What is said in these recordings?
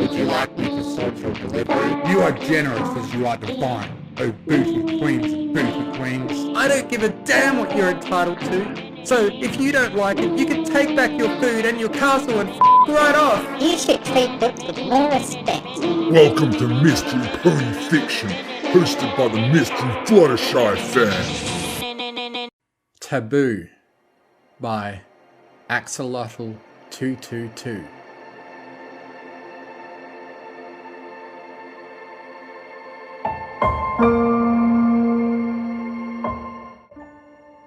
Would you like me to sort your delivery? You are generous as you are divine, oh booty queens and booty queens. I don't give a damn what you're entitled to. So if you don't like it, you can take back your food and your castle and right off. You should treat books with more respect. Welcome to Mystery Pony Fiction, hosted by the Mystery Fluttershy fan. Taboo by Axolotl222.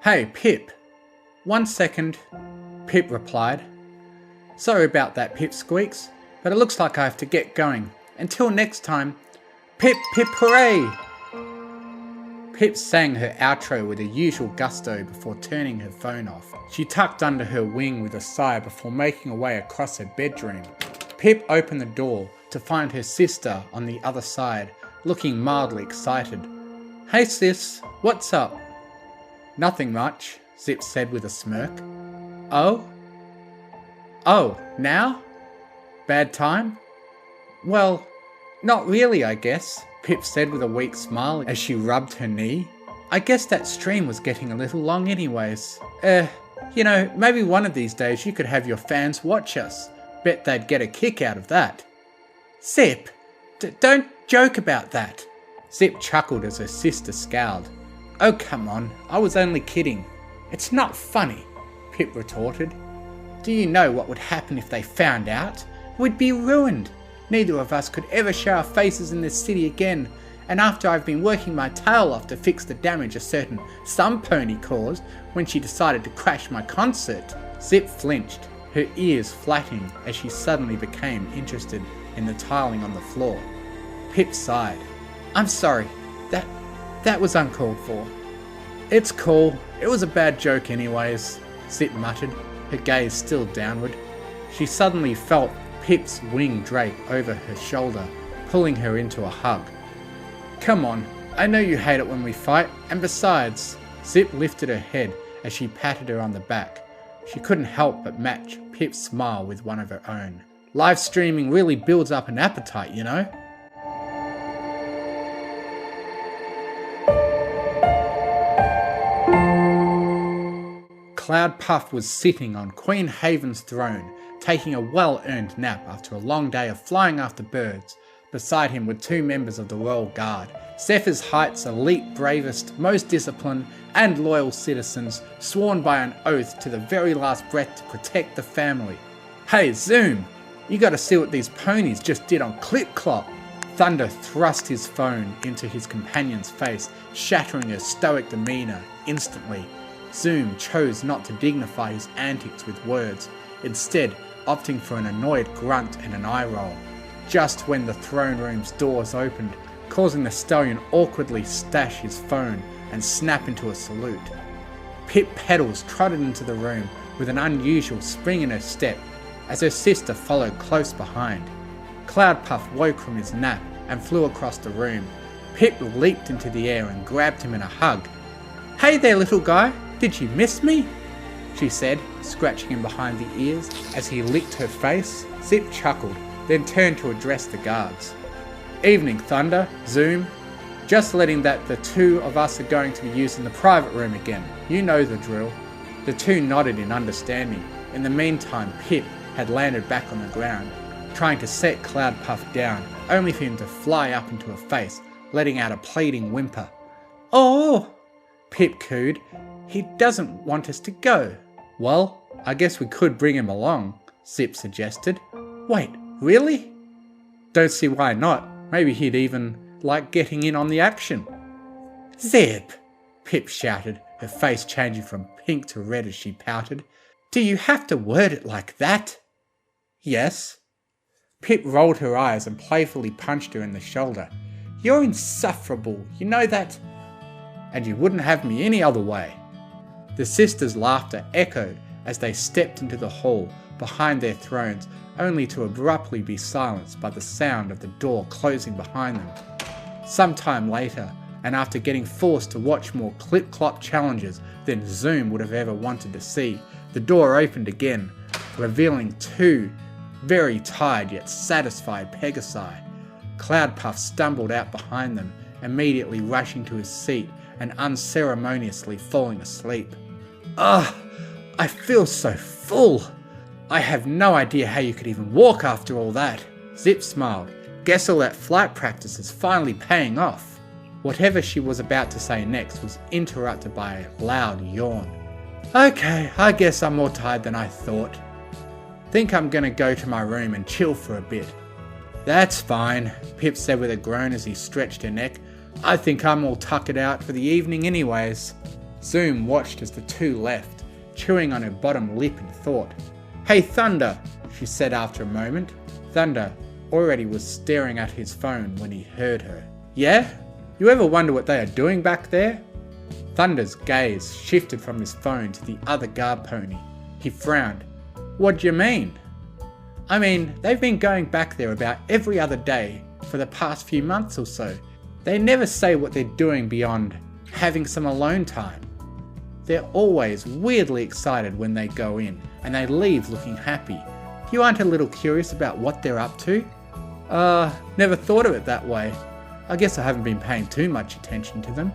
Hey, Pip. 1 second, Pip replied. Sorry about that, Pipsqueaks, but it looks like I have to get going. Until next time, Pip, Pip, hooray! Pip sang her outro with her usual gusto before turning her phone off. She tucked under her wing with a sigh before making her way across her bedroom. Pip opened the door to find her sister on the other side, looking mildly excited. Hey sis, what's up? Nothing much, Zip said with a smirk. Oh? Oh, now? Bad time? Well, not really, I guess, Pip said with a weak smile as she rubbed her knee. I guess that stream was getting a little long anyways. Maybe one of these days you could have your fans watch us. Bet they'd get a kick out of that. Zip, don't joke about that. Zip chuckled as her sister scowled. Oh come on, I was only kidding. It's not funny, Pip retorted. Do you know what would happen if they found out? We'd be ruined. Neither of us could ever show our faces in this city again, and after I've been working my tail off to fix the damage a certain Sun Pony caused when she decided to crash my concert. Zip flinched, her ears flattening as she suddenly became interested in the tiling on the floor. Pip sighed. I'm sorry, that was uncalled for. It's cool, it was a bad joke anyways, Zip muttered, her gaze still downward. She suddenly felt Pip's wing drape over her shoulder, pulling her into a hug. Come on, I know you hate it when we fight, and besides, Zip lifted her head as she patted her on the back. She couldn't help but match Pip's smile with one of her own. Live streaming really builds up an appetite, you know? Cloudpuff was sitting on Queen Haven's throne, taking a well-earned nap after a long day of flying after birds. Beside him were 2 members of the Royal Guard, Zephyr's Heights' elite, bravest, most disciplined and loyal citizens, sworn by an oath to the very last breath to protect the family. Hey Zoom, you gotta see what these ponies just did on Clip Clop. Thunder thrust his phone into his companion's face, shattering her stoic demeanour instantly. Zoom chose not to dignify his antics with words, instead opting for an annoyed grunt and an eye roll, just when the throne room's doors opened, causing the stallion awkwardly stash his phone and snap into a salute. Pip Petals trotted into the room with an unusual spring in her step as her sister followed close behind. Cloudpuff woke from his nap and flew across the room. Pip leaped into the air and grabbed him in a hug. Hey there little guy, did you miss me? She said, scratching him behind the ears as he licked her face. Zip chuckled, then turned to address the guards. Evening, Thunder, Zoom. Just letting that the 2 of us are going to be using the private room again. You know the drill. The 2 nodded in understanding. In the meantime, Pip had landed back on the ground, trying to set Cloudpuff down, only for him to fly up into her face, letting out a pleading whimper. Oh! Pip cooed. He doesn't want us to go. Well, I guess we could bring him along, Zip suggested. Wait, really? Don't see why not. Maybe he'd even like getting in on the action. Zip! Pip shouted, her face changing from pink to red as she pouted. Do you have to word it like that? Yes. Pip rolled her eyes and playfully punched her in the shoulder. You're insufferable, you know that? And you wouldn't have me any other way. The sisters' laughter echoed as they stepped into the hall behind their thrones, only to abruptly be silenced by the sound of the door closing behind them. Sometime later, and after getting forced to watch more clip-clop challenges than Zoom would have ever wanted to see, the door opened again, revealing 2 very tired yet satisfied Pegasi. Cloudpuff stumbled out behind them, immediately rushing to his seat and unceremoniously falling asleep. Ugh, I feel so full. I have no idea how you could even walk after all that. Zip smiled. Guess all that flight practice is finally paying off. Whatever she was about to say next was interrupted by a loud yawn. Okay, I guess I'm more tired than I thought. Think I'm gonna go to my room and chill for a bit. That's fine, Pip said with a groan as he stretched her neck. I think I'm all tuckered out for the evening anyways. Zoom watched as the two left, chewing on her bottom lip in thought. Hey Thunder, she said after a moment. Thunder already was staring at his phone when he heard her. Yeah? You ever wonder what they are doing back there? Thunder's gaze shifted from his phone to the other guard pony. He frowned. What do you mean? I mean, they've been going back there about every other day for the past few months or so. They never say what they're doing beyond having some alone time. They're always weirdly excited when they go in, and they leave looking happy. You aren't a little curious about what they're up to? Never thought of it that way. I guess I haven't been paying too much attention to them.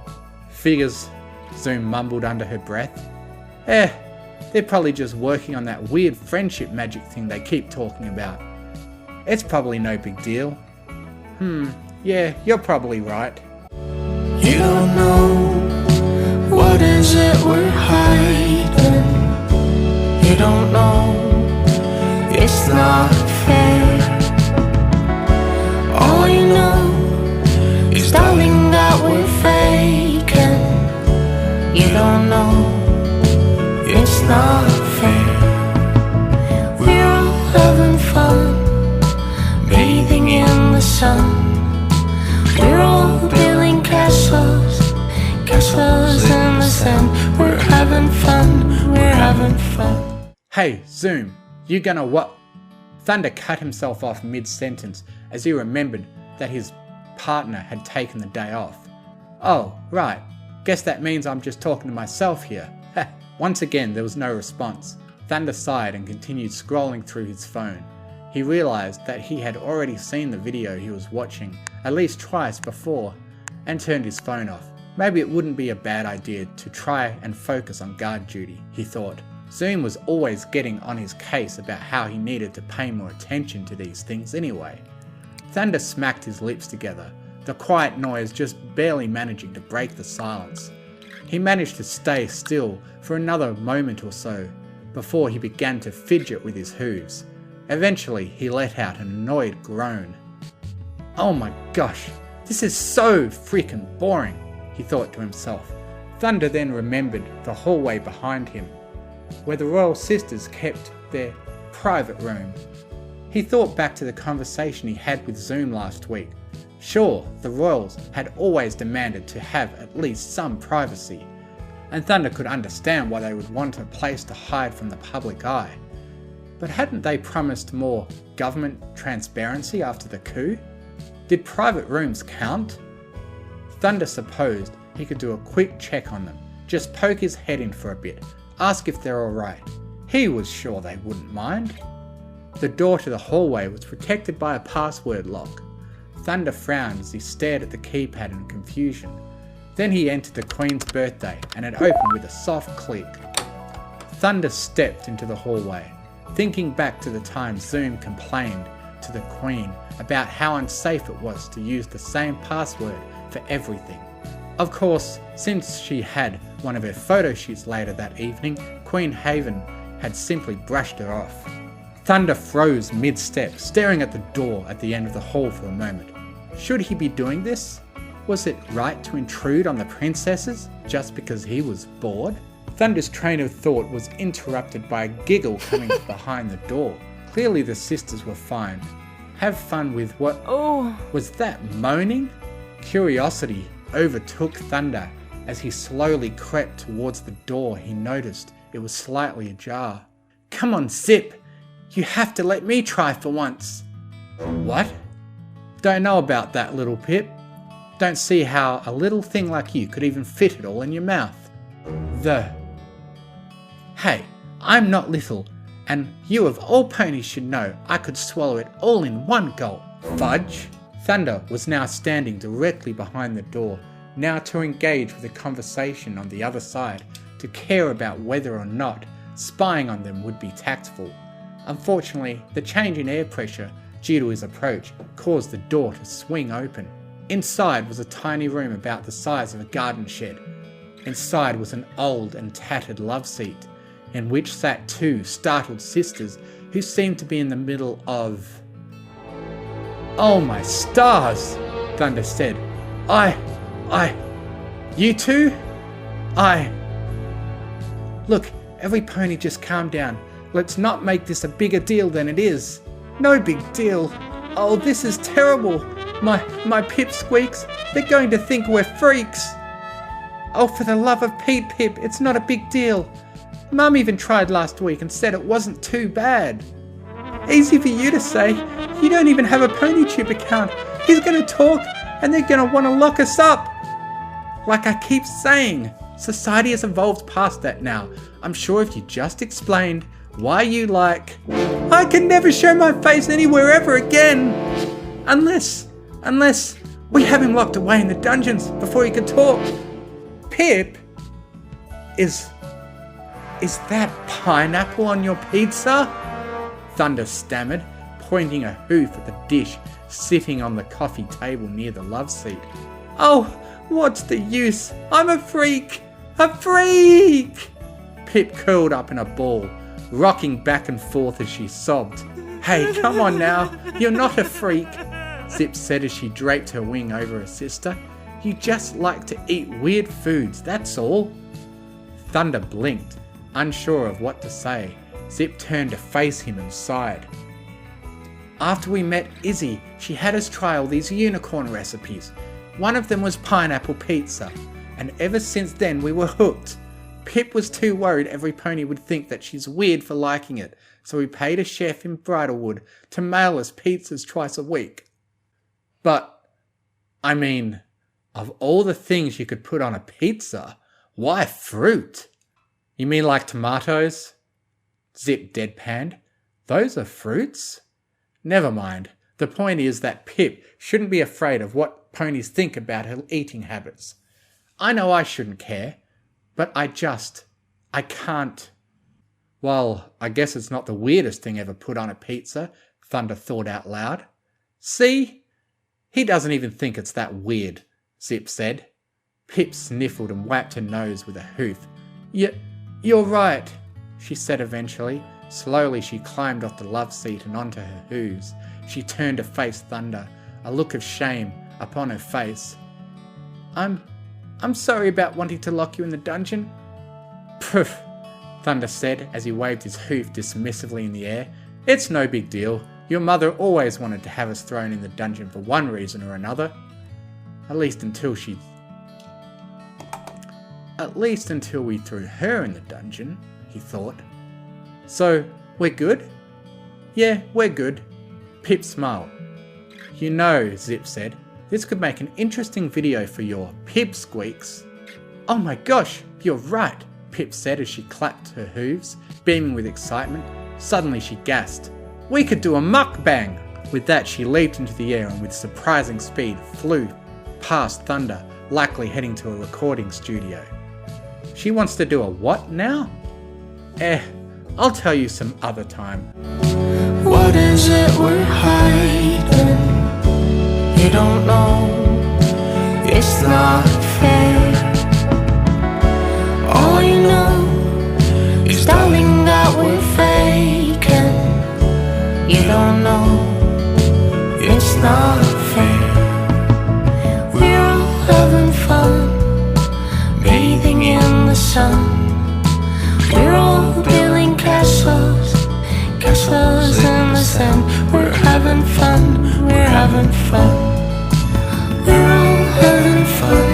Figures, Zoom mumbled under her breath. They're probably just working on that weird friendship magic thing they keep talking about. It's probably no big deal. Yeah, you're probably right. You don't know, what is it we're hiding? You don't know, it's not fair. All you know is darling that we're faking. You don't know, it's not fair. We're all having fun, bathing in the sun. We're all building castles, castles in the sand. We're having fun, we're having fun. Hey, Zoom, you gonna what? Thunder cut himself off mid-sentence as he remembered that his partner had taken the day off. Oh, right. Guess that means I'm just talking to myself here. Once again, there was no response. Thunder sighed and continued scrolling through his phone. He realised that he had already seen the video he was watching at least twice before and turned his phone off. Maybe it wouldn't be a bad idea to try and focus on guard duty, he thought. Zoom was always getting on his case about how he needed to pay more attention to these things anyway. Thunder smacked his lips together, the quiet noise just barely managing to break the silence. He managed to stay still for another moment or so before he began to fidget with his hooves. Eventually, he let out an annoyed groan. Oh my gosh, this is so freaking boring, he thought to himself. Thunder then remembered the hallway behind him, where the Royal Sisters kept their private room. He thought back to the conversation he had with Zoom last week. Sure, the Royals had always demanded to have at least some privacy, and Thunder could understand why they would want a place to hide from the public eye. But hadn't they promised more government transparency after the coup? Did private rooms count? Thunder supposed he could do a quick check on them, just poke his head in for a bit, ask if they're alright. He was sure they wouldn't mind. The door to the hallway was protected by a password lock. Thunder frowned as he stared at the keypad in confusion. Then he entered the Queen's birthday and it opened with a soft click. Thunder stepped into the hallway, thinking back to the time Zoom complained to the Queen about how unsafe it was to use the same password for everything. Of course, since she had one of her photo shoots later that evening, Queen Haven had simply brushed her off. Thunder froze mid-step, staring at the door at the end of the hall for a moment. Should he be doing this? Was it right to intrude on the princesses just because he was bored? Thunder's train of thought was interrupted by a giggle coming behind the door. Clearly the sisters were fine. Have fun with what? Oh, Was that moaning? Curiosity overtook Thunder as he slowly crept towards the door. He noticed it was slightly ajar. Come on, Zip! You have to let me try for once. What? Don't know about that, little Pip. Don't see how a little thing like you could even fit it all in your mouth. Hey, I'm not little, And you of all ponies should know I could swallow it all in one gulp. Fudge! Thunder was now standing directly behind the door, now to engage with a conversation on the other side, to care about whether or not spying on them would be tactful. Unfortunately, the change in air pressure due to his approach caused the door to swing open. Inside was a tiny room about the size of a garden shed. Inside was an old and tattered love seat, in which sat two startled sisters who seemed to be in the middle of... "Oh my stars!" Thunder said. You two? Look, every pony just calm down. Let's not make this a bigger deal than it is. No big deal. Oh, this is terrible. My pipsqueaks, they're going to think we're freaks. Oh, for the love of Pete, Pip, it's not a big deal. Mum even tried last week and said it wasn't too bad. Easy for you to say. You don't even have a PonyTube account. He's going to talk and they're going to want to lock us up. Like I keep saying, society has evolved past that now. I'm sure if you just explained why you like... I can never show my face anywhere ever again. Unless we have him locked away in the dungeons before he can talk. Pip, is that pineapple on your pizza? Thunder stammered, pointing a hoof at the dish sitting on the coffee table near the love seat. Oh, what's the use? I'm a freak! A freak! Pip curled up in a ball, rocking back and forth as she sobbed. Hey, come on now, you're not a freak, Zip said as she draped her wing over her sister. You just like to eat weird foods, that's all. Thunder blinked, unsure of what to say. Zip turned to face him and sighed. After we met Izzy, she had us try all these unicorn recipes. One of them was pineapple pizza, and ever since then we were hooked. Pip was too worried every pony would think that she's weird for liking it, so we paid a chef in Bridlewood to mail us pizzas twice a week. But, I mean, of all the things you could put on a pizza, why fruit? You mean like tomatoes? Zip deadpanned. Those are fruits? Never mind. The point is that Pip shouldn't be afraid of what ponies think about her eating habits. I know I shouldn't care, but I can't. Well, I guess it's not the weirdest thing ever put on a pizza, Thunder thought out loud. See? He doesn't even think it's that weird, Zip said. Pip sniffled and wiped her nose with a hoof. You're right, she said eventually. Slowly she climbed off the love seat and onto her hooves. She turned to face Thunder, a look of shame upon her face. I'm sorry about wanting to lock you in the dungeon. Poof, Thunder said as he waved his hoof dismissively in the air. It's no big deal. Your mother always wanted to have us thrown in the dungeon for one reason or another. At least until we threw her in the dungeon, he thought. So, we're good? Yeah, we're good. Pip smiled. You know, Zip said, this could make an interesting video for your pipsqueaks. Oh my gosh, you're right, Pip said as she clapped her hooves, beaming with excitement. Suddenly she gasped. We could do a mukbang! With that she leaped into the air and with surprising speed flew past Thunder, likely heading to a recording studio. She wants to do a what now? I'll tell you some other time. What is it we're hiding? You don't know, it's not fair. All you know is, darling, that we're faking. You don't know, it's not fair. We're all having fun, bathing in the sun. We're all building castles in the sand. We're having fun, we're having fun. We're all having fun,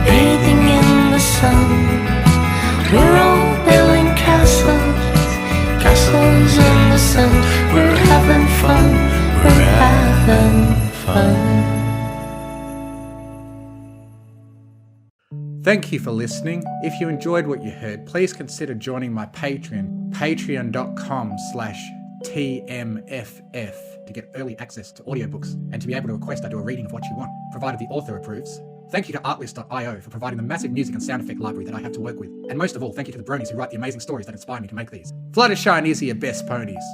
bathing in the sun. We're all building castles in the sand. We're having fun, we're having fun. Thank you for listening. If you enjoyed what you heard, please consider joining my Patreon, patreon.com/TMFF, to get early access to audiobooks and to be able to request I do a reading of what you want, provided the author approves. Thank you to Artlist.io for providing the massive music and sound effect library that I have to work with. And most of all, thank you to the bronies who write the amazing stories that inspire me to make these. Fluttershy and Izzy are best ponies.